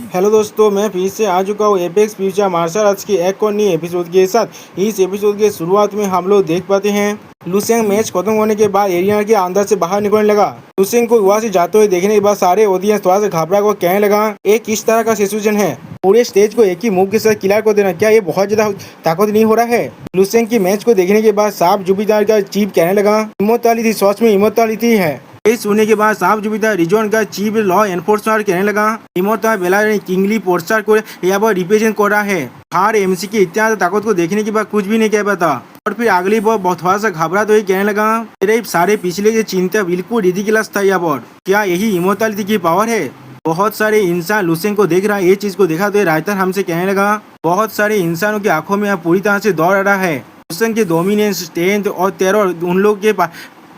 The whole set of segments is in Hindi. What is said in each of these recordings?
हेलो दोस्तों, मैं फिर से आ चुका हूँ एपेक्स फ्यूचर मार्शल आर्ट्स के एक और नई एपिसोड के साथ। इस एपिसोड के शुरुआत में हम लोग देख पाते हैं लुसेंग मैच खत्म होने के बाद एरिना के अंदर से बाहर निकलने लगा। लुसेंग को वहां से जाते हुए देखने के बाद सारे ऑडियंस थोड़ा सा घबरा कर कहने लगा, ये किस तरह का सिचुएशन है, पूरे स्टेज को एक ही मूव के साथ क्लियर कर देना, क्या ये बहुत ज्यादा ताकत नहीं हो रहा है। लुसेंग की मैच को देखने के बाद साफ जुबिदार का चीफ कहने लगा, इमोर्टैलिटी सच में इमोर्टैलिटी है। ये सुनने के बाद साफ जुबिदार रिजन का चीफ लॉ एनफोर्समेंट कहने लगा, इमोर्टा बेला किंगली पोस्टर को यहाँ पर रिप्रेजेंट कर रहा है। हर एमसी की इतना ताकत को देखने के बाद कुछ भी नहीं कह पाता। और फिर अगली बार बहुत थोड़ा सा घबरा तो ही कहने लगा, मेरे सारे पिछले की चिंता बिल्कुल रिडिकुलस था। यहाँ पर क्या यही इमोर्टैलिटी की पावर है। बहुत सारे इंसान लुसेंग को देख रहा है। ये चीज को देखा तो राइटर हमसे कहने लगा, बहुत सारे इंसानों की आंखों में पूरी तरह से दौड़ रहा है। लुसेंग के डोमिनेंस, स्ट्रेंथ और टेरर उन लोग के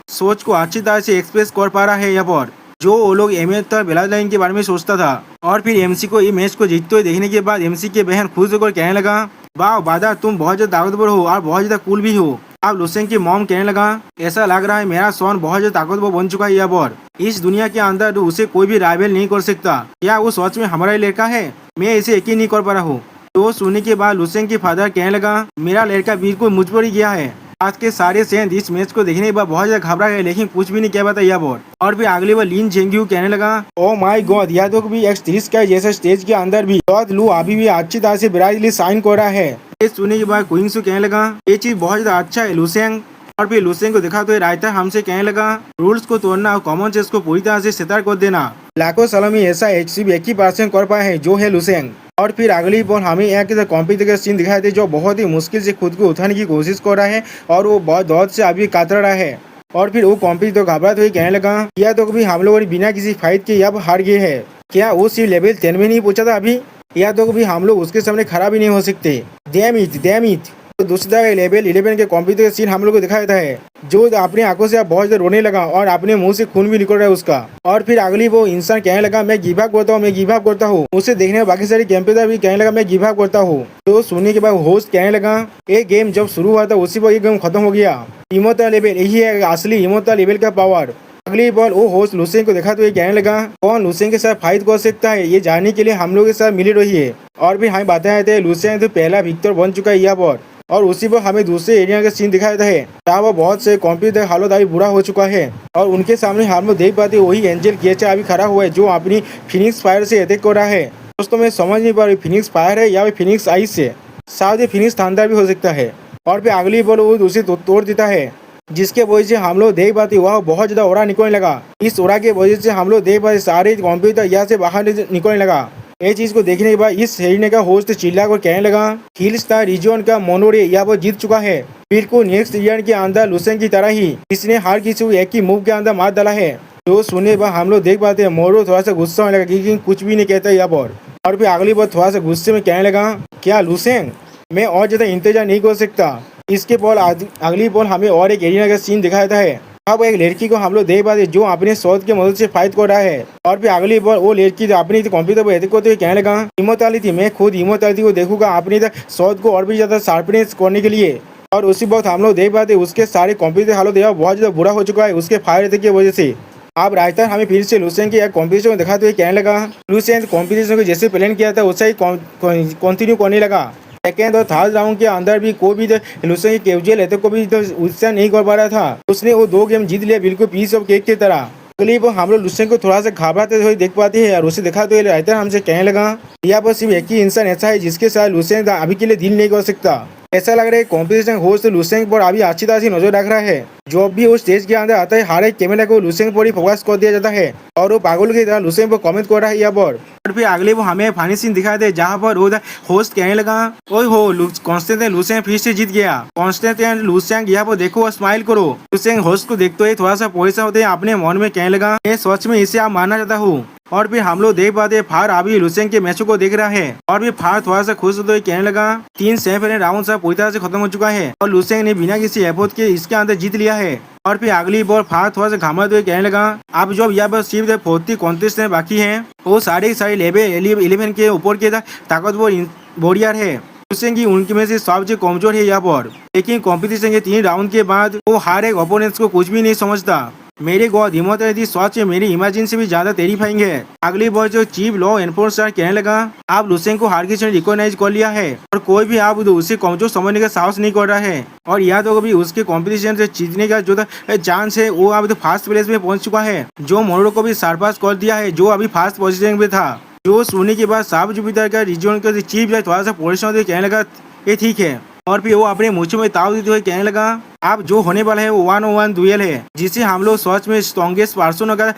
सोच को अच्छी तरह से एक्सप्रेस कर पा रहा है। यहाँ पर जो वो लोग एमियता बेलालाइन के बारे में सोचता था। और फिर एमसी को ये मैच को जीतते हुए देखने के बाद एमसी के बहन खुश होकर कहने लगा, वाह बादा, तुम बहुत ज्यादा ताकतवर हो और बहुत ज्यादा कूल भी हो। अब लुसेंग की मॉम कहने लगा, ऐसा लग रहा है मेरा सोन बहुत ज्यादा ताकतवर बन चुका है। यहाँ पर इस दुनिया के अंदर उसे कोई भी राइवल नहीं कर सकता। क्या वो सच में हमारा लड़का है? मैं इसे यकीन नहीं कर पा रहा हूँ। तो सुनने के बाद लुसेंग के फादर कहने लगा, मेरा लड़का बिल्कुल मुझ पर ही गया है। आज के सारे सेंध इस मैच को देखने के बाद बहुत ज्यादा घबरा गए, लेकिन कुछ भी नहीं कह पाता यह बोर्ड। और फिर अगली बार लिन जेंग्यू कहने लगा, ओ माय गॉड, यह तो भी एक्स का जैसे स्टेज के अंदर भी लू अभी भी अच्छी तरह से ब्राजील साइन कर रहा है। ये सुनने के बाद क्वींसू कहने लगा, ये चीज बहुत ज्यादा अच्छा है लुसेंग। और फिर लुसेंग को देखा तो राइटर हमसे कहने लगा, रूल्स को तोड़ना और कॉमन सेंस को पूरी तरह से सितार कर देना लाखों सालों में ऐसा सिर्फ एक ही पर्सन कर पाए हैं, जो है लुसेंग। और फिर अगली बॉल हमें यहाँ के कॉम्पिटिटर का सीन दिखाई दे, जो बहुत ही मुश्किल से खुद को उठाने की कोशिश कर रहा है और वो बहुत दौड़ से अभी कातर रहा है। और फिर वो कॉम्पिटिटर घबरा तो कहने लगा, या तो कभी हम लोगों ने बिना किसी फाइट के अब हार गए है। क्या वो सिर्फ लेवल 10 में नहीं पूछा था अभी, या तो कभी हम लोग उसके सामने खड़ा भी नहीं हो सकते। Damn it. तो दूसरी तरह लेवल 11 के कंप्यूटर सीन हम लोग को दिखाया था है, जो अपनी आंखों से बहुत ज्यादा रोने लगा और अपने मुंह से खून भी निकल रहा है उसका। और फिर अगली वो इंसान कहने लगा, मैं गिव अप करता हूँ। उसे देखने बाकी सारे कंप्यूटर भी कहने लगा, मैं गिव अप करता हूँ। तो सुनने के बाद होस्ट कहने लगा, ये गेम जब शुरू हुआ था उसी पर ये गेम खत्म हो गया। इमोर्टल लेवल यही है असली इमोर्टल लेवल का पावर। अगली बॉल वो होस्ट लुसेंग को देखा तो ये कहने लगा, कौन लुसेंग के साथ फाइट कर सकता है, ये जानने के लिए हम लोग के साथ मिली रही है। और भी हमें बताया थे लुसेंग तो पहला विक्टर बन चुका है यहाँ पर। और उसी पर हमें दूसरे एरिया का सीन दिखाया था जहाँ पर बहुत से कंप्यूटर हालत अभी बुरा हो चुका है। और उनके सामने हम लोग देख पाते वही एंजल गेचा अभी खड़ा हुआ है, जो अपनी फिनिक्स फायर से अटैक कर रहा है। दोस्तों मैं समझ नहीं पा रही फिनिक्स फायर है या फिनिक्स आइस से, शायद फिनिक्स थांडर भी हो सकता है। और फिर अगली बॉल वो दूसरी तोड़ देता है, जिसके वजह से हम लोग देख पाते वह बहुत ज्यादा ओरा निकलने लगा। इस ओरा के वजह से हम लोग देख पाते सारे कंप्यूटर यहाँ से बाहर निकलने लगा। ये चीज को देखने के बाद इस हेरने का होस्ट चिल्ला को कहने लगा, हिल स्टार रीजन का मोनोरे यहाँ पर जीत चुका है, बिल्कुल नेक्स्ट रीजन के अंदर लुसेंग की तरह ही इसने हर किसी को एक ही मूव के अंदर मार डाला है। तो सुनने पर हम लोग देख पाते हैं मोरो थोड़ा सा गुस्सा होने लगा, लेकिन कुछ भी नहीं कहता यहाँ पर। और फिर अगली बार थोड़ा सा गुस्से में कहने लगा, क्या लुसेंग, मैं और ज्यादा इंतजार नहीं कर सकता। इसके बॉल अगली बॉल हमें और एक एरिया का सीन दिखाया है। अब एक लड़की को हम लोग देख पाते जो अपने शॉट के मदद से फाइट कर रहा है। और फिर अगली बार वो लड़की अपनी कंप्यूटर पर अटैक करते हुए कहने लगा, इमोर्टैलिटी, मैं खुद इमोर्टैलिटी को देखूंगा अपनी शॉट को और भी ज्यादा शार्पनेस करने के लिए। और उसी वक्त हम लोग देख पाते उसके सारे कंप्यूटर हालत बहुत ज्यादा बुरा हो चुका है उसके फायर अटैक की वजह से। अब राइटर हमें फिर से लुसेंग के एक कॉम्पिटिशन दिखाते हुए कहने लगा, लुसेंग कॉम्पिटिशन को जैसे प्लान किया था उससे ही कंटिन्यू करने लगा। सेकेंड और थर्ड राउंड के अंदर भी कोई भी लुसेंग के कैजुअल अटैक को भी उत्साह नहीं कर पा रहा था। उसने वो 2 गेम जीत लिया बिल्कुल पीस ऑफ केक की तरह। अगली वो हम लोग लुसेंग को थोड़ा सा घबराते हुए देख पाते हैं और उसे दिखाते हुए राइटर हमसे कहने लगा, यहाँ पर सिर्फ एक ही इंसान ऐसा है जिसके साथ लुसेंग अभी के लिए डील नहीं कर सकता। ऐसा लग रहा है कॉम्पिटिशन होस्ट लुसेंग पर अभी अच्छी तरह से नजर रख रहा है। जो भी वो स्टेज के अंदर आता है हर एक कैमरा को लुसेंग पर ही फोकस कर दिया जाता है और वो पागल की तरह लुसेंग पर कमेंट कर रहा है यहाँ पर। और फिर अगले वो हमें फानी सीन दिखाई दे जहाँ पर वो होस्ट कहने लगा, ओए हो कॉन्स्टेंटाइन लुसेंग फिर से जीत गया। कॉन्स्टेंटाइन लुसेंग यहाँ पर देखो और स्माइल करो। लुसेंग होस्ट को देखते हुए थोड़ा सा पैसा होते अपने मन में कहने लगा, मैं सच में इसे आप मानना चाहता हूँ। और फिर हम लोग देख पाते फार अभी लुसेंग के मैचों को देख रहा है। और फिर फार थोड़ा सा खुश होते हुए कहने लगा, 3 सेमीफाइनल राउंड सब पूरी तरह से खत्म हो चुका है और लुसेंग ने बिना किसी एफर्ट के इसके अंदर जीत लिया है। और फिर अगली बार फार थोड़ा सा घामते हुए कहने लगा, अब जो यहाँ पर सिर्फ 40 कॉन्टेस्ट बाकी है वो सारे लेवल 11 के ऊपर के ताकतवर वॉरियर है। लुसेंग की उनके में से सबसे कमजोर है यहाँ पर, लेकिन कॉम्पिटिशन के 3 राउंड के बाद वो हर एक ओपोनेंट्स को कुछ भी नहीं समझता। मेरी गॉड हिम्मत है सच में मेरी इमेजिन से भी ज्यादा टेरिफाइंग है। अगली बार जो चीफ लॉ एनफोर्सर कहने लगा आप लुसेंग को हार के रिकॉग्नाइज कर लिया है और कोई भी आप उसे कमजोर समझने का साहस नहीं कर रहा है और यहाँ तो कभी उसके कॉम्पिटिशन से जीतने का जो चांस है वो अभी तो फर्स्ट प्लेस में पहुंच चुका है, जो मोरो को भी सरपास कर दिया है जो अभी फर्स्ट पोजीशन में था। जो सुनने के बाद साफ जुपिटर का रीजन का चीफ जो थोड़ा सा परेशान कहने लगा ये ठीक है और फिर वो अपने मुँह में ताव देते हुए कहने लगा अब जो होने वाला है वो 1-on-1 डुएल है जिसे हम लोग सच में स्ट्रॉन्गेस्ट पर्सन का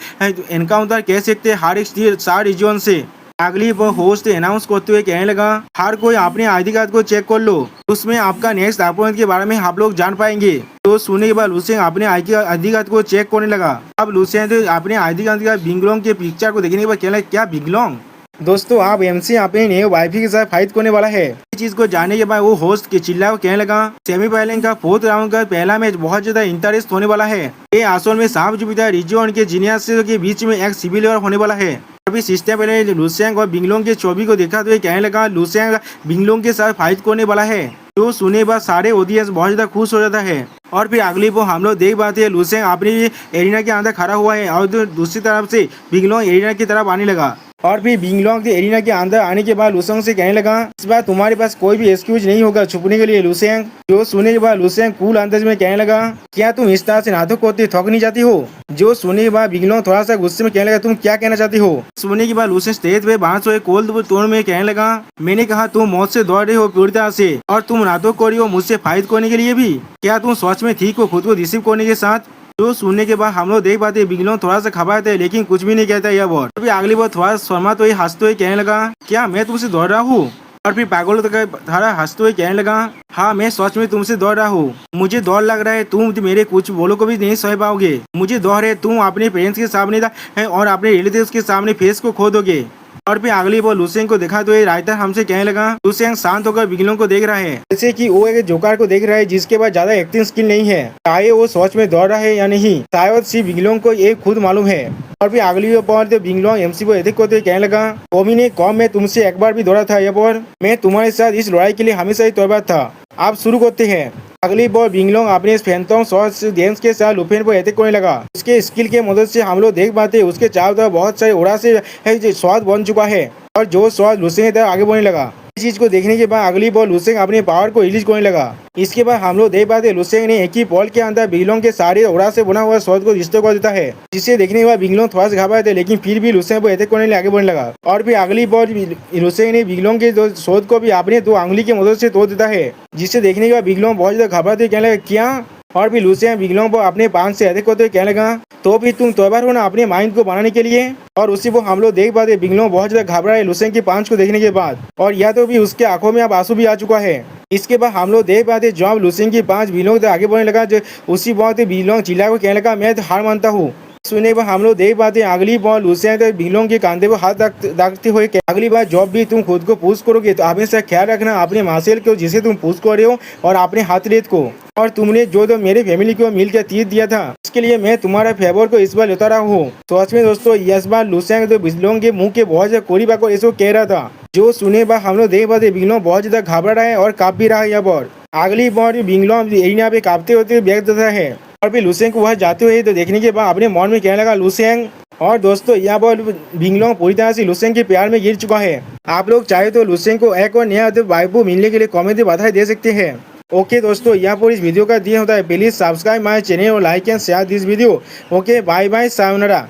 एनकाउंटर कह सकते हैं हर एक 4 रीजन से। अगली वो होस्ट अनाउंस करते हुए कहने लगा हर कोई अपने आईडी कार्ड को चेक कर लो, उसमें आपका नेक्स्ट अपोनेंट के बारे में आप लोग जान पाएंगे। तो सुनने के बाद लुसेंग अपने आईडी कार्ड को चेक करने लगा। अब लुसेंग तो अपने आईडी कार्ड का बिंगलोंग के पिक्चर को देखने के बाद कहने लगा क्या बिंगलोंग दोस्तों आप एमसी अपने नए वाइफी के साथ फाइट करने वाला है। इस चीज को जानने के बाद वो होस्ट के चिल्ला को कहने लगा सेमीफाइनल का 4th राउंड का पहला मैच बहुत ज्यादा इंटरेस्ट होने वाला है। ये असल में सांप जुपिटर रिजियन के जीनियस के बीच में एक सिविल वॉर होने वाला है। अभी सिस्टम पहले लुसेंग और बिंगलोंग के छवि को देखा तो कहने लगा लुसेंग बिंगलोंग के साथ फाइट करने वाला है। जो सुने बाद सारे ऑडियंस बहुत ज्यादा खुश हो जाता है और फिर अगली वो हम लोग देख पाते हैं लुसेंग अपनी एरिना के अंदर खड़ा हुआ है और दूसरी तरफ से बिंगलोंग एरिना की तरफ आने लगा और फिर बिंगलोंग के एरिना के अंदर आने के बाद लुसेंग से कहने लगा इस बार तुम्हारे पास कोई भी एक्सक्यूज नहीं होगा छुपने के लिए लुसेंग। जो सुनने के बाद लुसेंग कूल अंदाज में कहने लगा क्या तुम इस तरह से नाटक करते थक नहीं जाती हो। जो सुनने के बाद बिंगलोंग थोड़ा सा गुस्से में कहने लगा तुम क्या कहना चाहती हो। सुनने के बाद लुसेंग स्टेज पे बांस हुए कोल्ड टोन में कहने लगा मैंने कहा तुम मौत से दौड़ रहे हो पूरी तरह से और तुम नाटक कर रही हो मुझसे फाइट करने के लिए भी, क्या तुम सच में ठीक हो खुद को रिसीव करने के साथ। जो सुनने के बाद हम लोग देख पाते बिंगलोंग थोड़ा सा खबाते है लेकिन कुछ भी नहीं कहता यह बार। अभी अगली बार थोड़ा शर्मा तो हंसते हुए कहने लगा क्या मैं तुमसे दौड़ रहा हूँ और फिर पागल थारा हंसते हुए कहने लगा हाँ मैं सच में तुमसे दौड़ रहा हूँ, मुझे डर लग रहा है तुम मेरे कुछ बोलो को भी नहीं सह पाओगे, मुझे डर है तुम अपने पेरेंट्स के सामने और अपने रिलेटिव्स के सामने फेस को खो दोगे। और फिर अगली बार लुसेंग को देखा तो ये राइटर हमसे कहने लगा लुसेंग शांत होकर बिंगलोंग को देख रहा है जैसे कि वो एक जोकर को देख रहा है जिसके पास ज्यादा एक्टिंग स्किल नहीं है, चाहे वो सच में दौड़ रहा है या नहीं शायद सिर्फ बिंगलोंग को ये खुद मालूम है। और फिर अगली बार तो बिंगलोंग एमसी को अटैक करते कहने लगा कॉमी ने कम में तुमसे एक बार भी दौड़ा था, यह बार मैं तुम्हारे साथ इस लड़ाई के लिए हमेशा ही तैयार था। आप शुरू करते हैं। अगली बार बिंगलोंग अपने फैंटम शॉट गेम्स के साथ लुफेन पर अटैक करने लगा। उसके स्किल के मदद से हम लोग देख पाते उसके चारों तरफ बहुत सारे उड़ा से स्वाद बन चुका है और जो स्वाद लुसेंग की तरफ आगे बढ़ने लगा। इस चीज को देखने के बाद अगली बार लुसेंग अपने पावर को रिलीज करने लगा। इसके बाद हम लोग देख पाते लुसेंग ने एक ही बॉल के अंदर बिंगलोंग के सारे उड़ा से बना हुआ स्वाद को डिस्टर्ब कर देता है, जिसे देखने के बाद बिंगलोंग थोड़ा सा घबराते थे लेकिन फिर भी लुसेंग को अटैक करने के लिए आगे बढ़ने लगा। और फिर अगली बार लुसेंग ने बिंगलोंग के स्वाद को भी अपने 2 अंगुली की मदद से तोड़ देता है, जिसे देखने के बाद बिंगलोंग बहुत ज्यादा घबराते कहने लगा क्या। और फिर लुसेंग बिंगलोंग को अपने पांच से अटैक करते कहने लगा तो फिर तुम तैयार हो ना अपने माइंड को बनाने के लिए। और उसी को हम लोग देख पाते बिंगलोंग बहुत ज्यादा घबरा है लुसेंग के पांच को देखने के बाद और या तो भी उसके आंखों में अब आंसू भी आ चुका है। इसके बाद हम लोग देख पाते जब लुसेंग की 5 बिंगलोंग तक आगे बढ़ने लगा जो उसी बात बिंगलोंग चिल्ला को कहने लगा मैं तो हार मानता हूँ। सुनने पर हम लोग देख पाते अगली बार लुसेंग तो बिंगलोंग के कांधे पर हाथ दागते हुए अगली बार जब भी तुम खुद को पुश करोगे तो हमेशा ख्याल रखना अपने मासेल को जिसे तुम पुश कर रहे हो और अपने हाथ रेत को, और तुमने जो तो मेरे फैमिली को मिलकर तीर दिया था इसके लिए मैं तुम्हारा फेवर को इस बार लेता रहा हूँ। सच में दोस्तों इस बार लुसेंग तो बिंगलोंग के मुंह के बहुत ज्यादा कोरी बात को ऐसा कह रहा था। जो सुने बार हम लोग देख पाते बिंगलोंग बहुत ज्यादा घबरा रहा है और कांप भी रहा है। यहाँ पर अगली बार बिंगलोंग एरिना पे कांपते होते बैग देता है और फिर लुसेंग को वह जाते हुए तो देखने के बाद अपने मन में कहने लगा लुसेंग। और दोस्तों यहाँ पर बिंगलोंग पूरी तरह से लुसेंग के प्यार में गिर चुका है। आप लोग चाहे तो लुसेंग को एक और नया वाइफ मिलने के लिए कमेंट में बधाई दे सकते हैं। ओके दोस्तों यहाँ पर इस वीडियो का दिया होता है प्लीज सब्सक्राइब माय चैनल और like and share this video. Okay bye bye sayonara.